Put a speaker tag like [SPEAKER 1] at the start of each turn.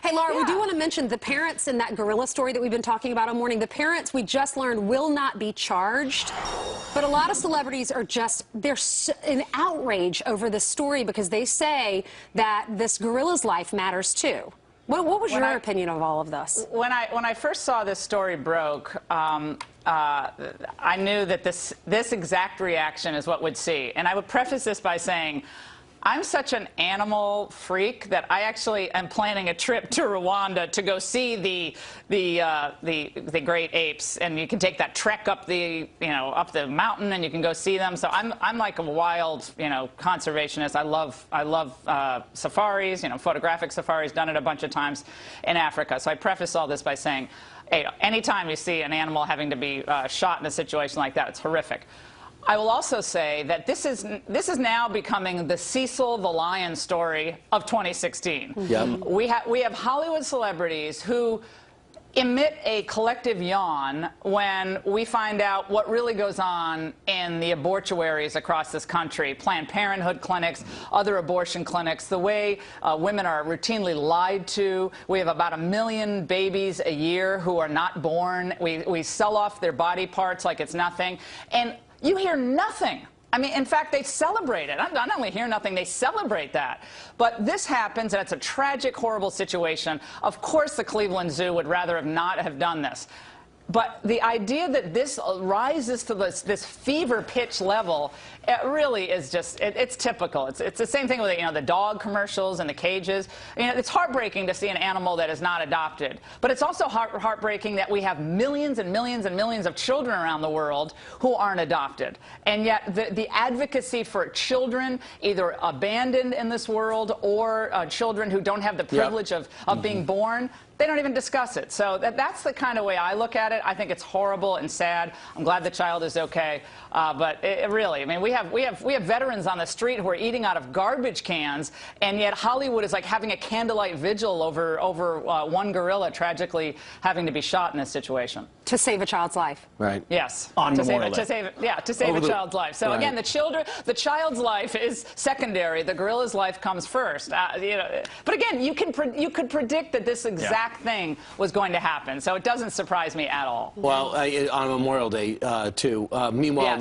[SPEAKER 1] Hey, Laura, we do want to mention the parents in that gorilla story that we've been talking about all morning. The parents, we just learned, will not be charged. But a lot of celebrities are just, they're in outrage over this story because they say that this gorilla's life matters too. What was your opinion of all of this?
[SPEAKER 2] When I first saw this story broke, I knew that this exact reaction is what we'd see. And I would preface this by saying, I'm such an animal freak that I actually am planning a trip to Rwanda to go see the great apes, and you can take that trek up the up the mountain, and you can go see them. So I'm like a wild conservationist. I love safaris, photographic safaris. Done it a bunch of times in Africa. So I preface all this by saying, hey, anytime you see an animal having to be shot in a situation like that, it's horrific. I will also say that this is now becoming the Cecil the Lion story of 2016.
[SPEAKER 3] Yep.
[SPEAKER 2] We have Hollywood celebrities who emit a collective yawn when we find out what really goes on in the abortuaries across this country, Planned Parenthood clinics, other abortion clinics, the way women are routinely lied to. We have about 1 million babies a year who are not born. We sell off their body parts like it's nothing. And you hear nothing. I mean, in fact, they celebrate it. I not only hear nothing, they celebrate that. But this happens, and it's a tragic, horrible situation. Of course, the Cleveland Zoo would rather not have done this. But the idea that this rises to this fever pitch level, it really is just, it's typical. It's the same thing with the dog commercials and the cages. It's heartbreaking to see an animal that is not adopted. But it's also heartbreaking that we have millions and millions and millions of children around the world who aren't adopted. And yet the advocacy for children either abandoned in this world or children who don't have the privilege of being born, they don't even discuss it. So that's the kind of way I look at it. I think it's horrible and sad. I'm glad the child is okay. But it really, I mean, we have veterans on the street who are eating out of garbage cans, and yet Hollywood is like having a candlelight vigil over one gorilla tragically having to be shot in this situation.
[SPEAKER 1] To save a child's life.
[SPEAKER 3] Right.
[SPEAKER 2] Yes.
[SPEAKER 3] On Memorial
[SPEAKER 2] Day. To save a child's life. So again, the child's life is secondary. The gorilla's life comes first. But again, you could predict that this exact thing was going to happen. So it doesn't surprise me at all.
[SPEAKER 3] Well, on Memorial Day, too. Meanwhile.
[SPEAKER 2] Yes.